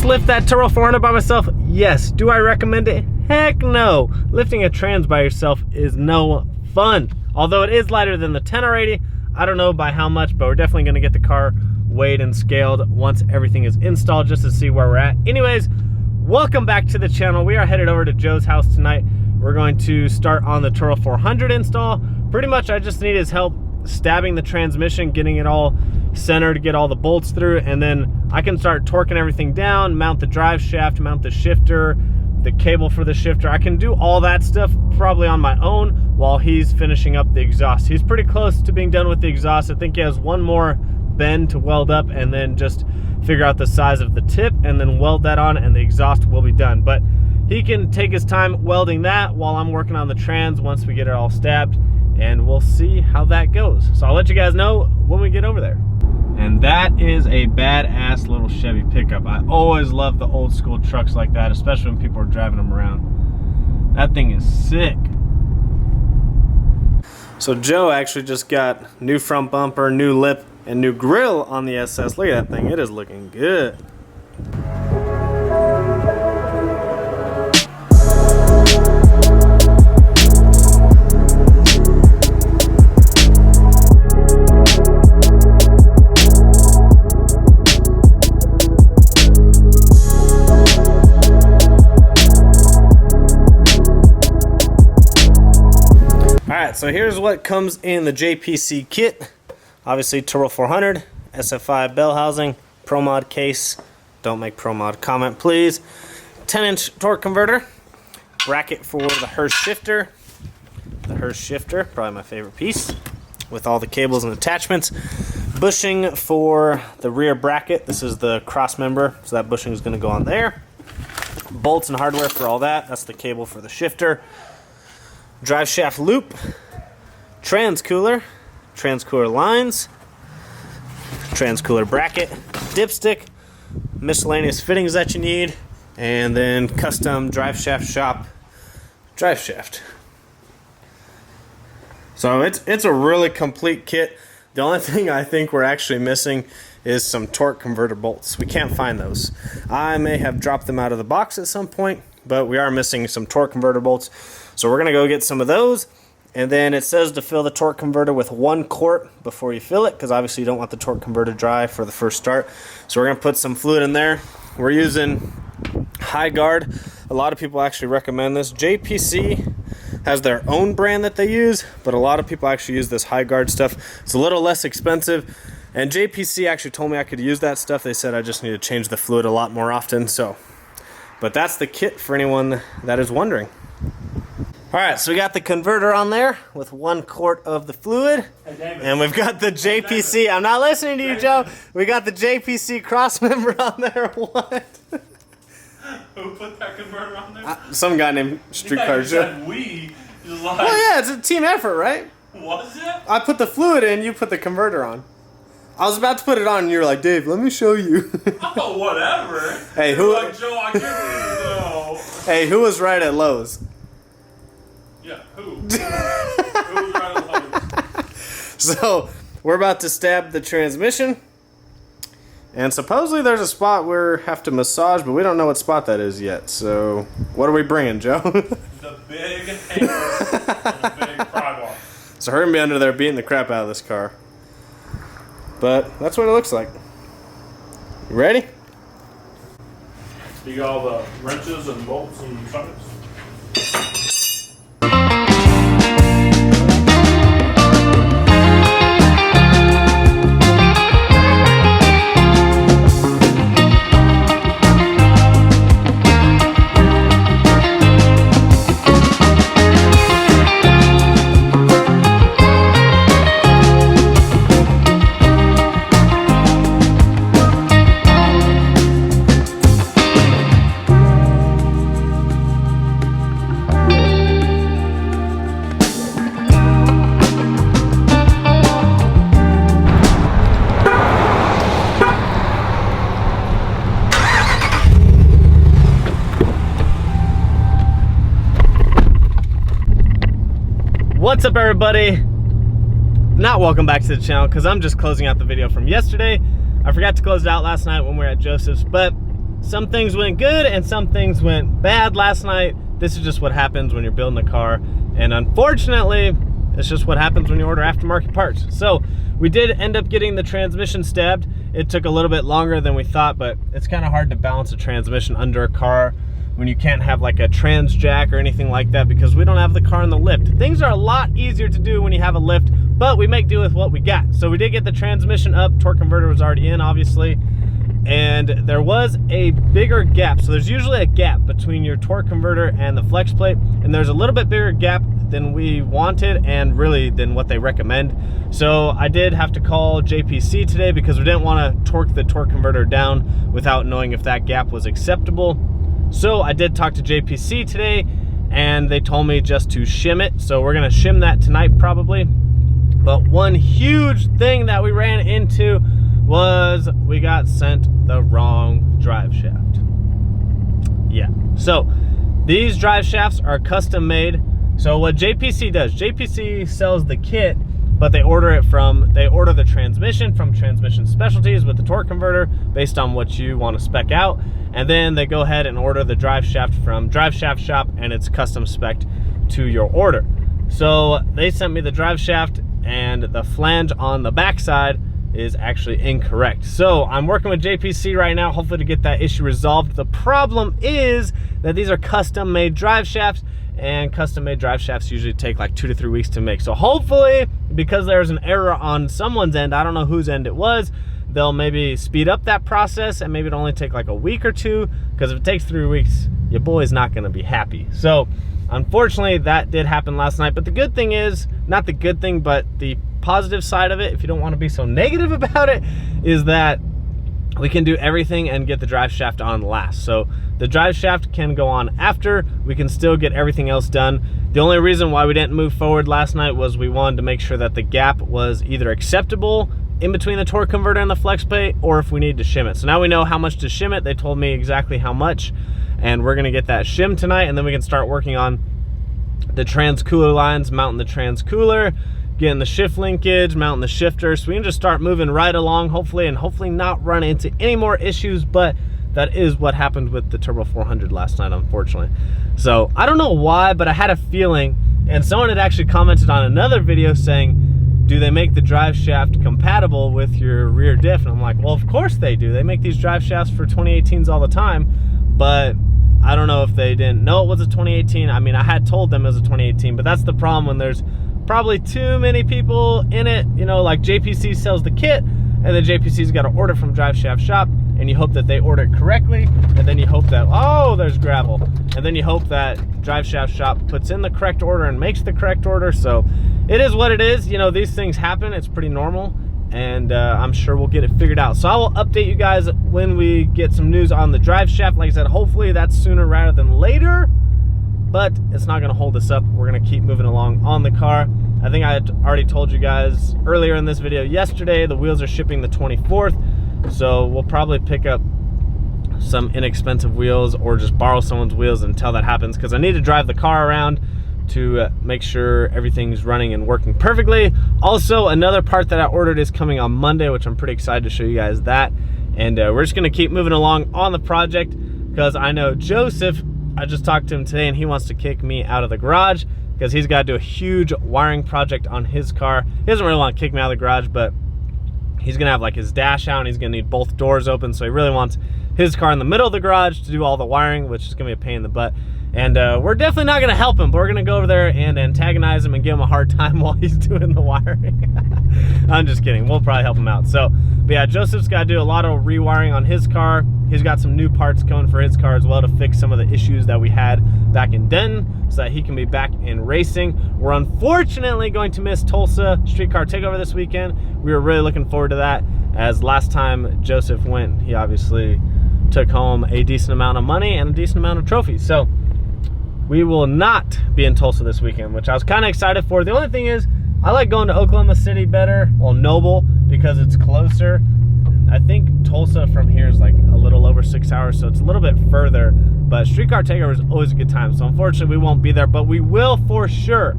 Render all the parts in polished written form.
lift that Toro 400 by myself? Yes. Do I recommend it? Heck no. Lifting a trans by yourself is no fun. Although it is lighter than the 10R80, I don't know by how much, but we're definitely gonna get the car weighed and scaled once everything is installed just to see where we're at. Anyways, welcome back to the channel. We are headed over to Joe's house tonight. We're going to start on the Toro 400 install. Pretty much I just need his help stabbing the transmission, getting it all centered, get all the bolts through, and then I can start torquing everything down, mount the drive shaft, mount the shifter, the cable for the shifter. I can do all that stuff probably on my own while he's finishing up the exhaust. He's pretty close to being done with the exhaust. I think he has one more bend to weld up and then just figure out the size of the tip and then weld that on and the exhaust will be done. But he can take his time welding that while I'm working on the trans once we get it all stabbed, and we'll see how that goes. So I'll let you guys know when we get over there. And that is a badass little Chevy pickup. I always love the old school trucks like that, especially when people are driving them around. That thing is sick. So Joe actually just got new front bumper, new lip, and new grille on the SS. Look at that thing, it is looking good. So here's what comes in the JPC kit. Obviously Toro 400, SFI bell housing, Pro Mod case. Don't make Pro Mod comment, please. 10-inch torque converter, bracket for the Hurst shifter. The Hurst shifter, probably my favorite piece, with all the cables and attachments. Bushing for the rear bracket. This is the cross member, so that bushing is going to go on there. Bolts and hardware for all that. That's the cable for the shifter. Drive shaft loop, transcooler lines, transcooler bracket, dipstick, miscellaneous fittings that you need, and then custom drive shaft shop drive shaft. So it's a really complete kit. The only thing I think we're actually missing is some torque converter bolts. We can't find those. I may have dropped them out of the box at some point, but we are missing some torque converter bolts. So we're gonna go get some of those, and then it says to fill the torque converter with 1 quart before you fill it, because obviously you don't want the torque converter dry for the first start. So we're gonna put some fluid in there. We're using High Guard. A lot of people actually recommend this. JPC has their own brand that they use, but a lot of people actually use this High Guard stuff. It's a little less expensive, and JPC actually told me I could use that stuff. They said I just need to change the fluid a lot more often. So, but that's the kit for anyone that is wondering. Alright, so we got the converter on there with 1 quart of the fluid. And we've got the JPC. I'm not listening to you, Joe. We got the JPC cross member on there. What? Who put that converter on there? Some guy named Streetcar Joe. We. Like, well, yeah, it's a team effort, right? Was it? I put the fluid in, you put the converter on. I was about to put it on, and you were like, Dave, let me show you. Oh, whatever. Hey, who? Like, Joe, I can't know. Hey, who was right at Lowe's? Yeah, who? Who was right at Lowe's? So, we're about to stab the transmission. And supposedly there's a spot we have to massage, but we don't know what spot that is yet. So, what are we bringing, Joe? The big hammer and the big pry bar. So, her and me under there beating the crap out of this car. But that's what it looks like. You ready? You got all the wrenches and bolts and sockets? What's up, everybody? Not welcome back to the channel because I'm just closing out the video from yesterday. I forgot to close it out last night when we were at Joseph's, but some things went good and some things went bad last night. This is just what happens when you're building a car, and unfortunately, it's just what happens when you order aftermarket parts. So we did end up getting the transmission stabbed. It took a little bit longer than we thought, but it's kind of hard to balance a transmission under a car when you can't have like a trans jack or anything like that, because we don't have the car in the lift. Things are a lot easier to do when you have a lift, but we make do with what we got. So we did get the transmission up. Torque converter was already in, obviously, and there was a bigger gap. So there's usually a gap between your torque converter and the flex plate, and there's a little bit bigger gap than we wanted and really than what they recommend. So I did have to call JPC today because we didn't want to torque the torque converter down without knowing if that gap was acceptable. So I did talk to JPC today, and they told me just to shim it. So we're gonna shim that tonight probably. But one huge thing that we ran into was we got sent the wrong drive shaft. Yeah, so these drive shafts are custom made. So what JPC does, JPC sells the kit, but they order the transmission from Transmission Specialties with the torque converter based on what you want to spec out. And then they go ahead and order the drive shaft from Drive Shaft Shop, and it's custom spec'd to your order. So they sent me the drive shaft, and the flange on the backside is actually incorrect. So I'm working with JPC right now, hopefully to get that issue resolved. The problem is that these are custom made drive shafts, and custom made drive shafts usually take like 2 to 3 weeks to make. So hopefully, because there's an error on someone's end, I don't know whose end it was, they'll maybe speed up that process, and maybe it'll only take like a week or two, because if it takes 3 weeks, your boy's not gonna be happy. So unfortunately, that did happen last night. But the good thing is, not the good thing, but the positive side of it, if you don't want to be so negative about it, is that we can do everything and get the drive shaft on last. So the drive shaft can go on after. We can still get everything else done. The only reason why we didn't move forward last night was we wanted to make sure that the gap was either acceptable in between the torque converter and the flex plate, or if we need to shim it. So now we know how much to shim it. They told me exactly how much, and we're gonna get that shim tonight, and then we can start working on the trans cooler lines, mounting the trans cooler, getting the shift linkage, mounting the shifter, so we can just start moving right along, hopefully, and hopefully not run into any more issues. But that is what happened with the Turbo 400 last night, unfortunately. So I don't know why, but I had a feeling, and someone had actually commented on another video saying, do they make the drive shaft compatible with your rear diff? And I'm like, well, of course they do. They make these drive shafts for 2018s all the time, but I don't know if they didn't know it was a 2018. I mean, I had told them it was a 2018, but that's the problem when there's probably too many people in it. You know, like JPC sells the kit, and then JPC's got to order from Drive Shaft Shop, and you hope that they order it correctly, and then you hope that, oh, there's gravel, and then you hope that Drive Shaft Shop puts in the correct order and makes the correct order. So it is what it is. You know, these things happen. It's pretty normal, and I'm sure we'll get it figured out. So I will update you guys when we get some news on the drive shaft. Like I said, hopefully that's sooner rather than later, but it's not going to hold us up. We're going to keep moving along on the car. I think I had already told you guys earlier in this video yesterday, the wheels are shipping the 24th, so we'll probably pick up some inexpensive wheels or just borrow someone's wheels until that happens, because I need to drive the car around to make sure everything's running and working perfectly. Also, another part that I ordered is coming on Monday, which I'm pretty excited to show you guys that. And we're just gonna keep moving along on the project, because I know Joseph, I just talked to him today, and he wants to kick me out of the garage because he's got to do a huge wiring project on his car. He doesn't really want to kick me out of the garage, but he's gonna have like his dash out, and he's gonna need both doors open, so he really wants his car in the middle of the garage to do all the wiring, which is gonna be a pain in the butt. And we're definitely not gonna help him, but we're gonna go over there and antagonize him and give him a hard time while he's doing the wiring. I'm just kidding, we'll probably help him out. So, but yeah, Joseph's gotta do a lot of rewiring on his car. He's got some new parts coming for his car as well to fix some of the issues that we had back in Denton, so that he can be back in racing. We're unfortunately going to miss Tulsa Streetcar Takeover this weekend. We were really looking forward to that, as last time Joseph went, he obviously took home a decent amount of money and a decent amount of trophies. So we will not be in Tulsa this weekend, which I was kind of excited for. The only thing is, I like going to Oklahoma City better, well, Noble, because it's closer. I think Tulsa from here is like a little over 6 hours, so it's a little bit further, but Streetcar Takeover is always a good time. So unfortunately, we won't be there, but we will for sure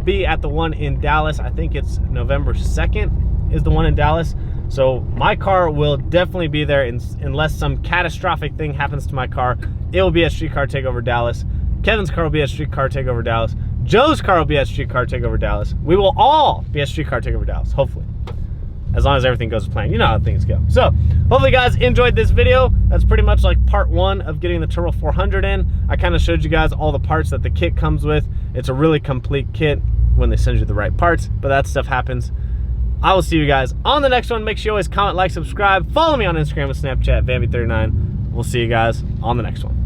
be at the one in Dallas. I think it's November 2nd is the one in Dallas. So my car will definitely be there unless some catastrophic thing happens to my car. It will be at Street Car Takeover Dallas. Kevin's car will be at Street Car Takeover Dallas. Joe's car will be at Street Car Takeover Dallas. We will all be at Street Car Takeover Dallas, hopefully. As long as everything goes as planned. You know how things go. So, hopefully you guys enjoyed this video. That's pretty much like part 1 of getting the Turbo 400 in. I kind of showed you guys all the parts that the kit comes with. It's a really complete kit when they send you the right parts, but that stuff happens. I will see you guys on the next one. Make sure you always comment, like, subscribe. Follow me on Instagram and Snapchat, Vanby39. We'll see you guys on the next one.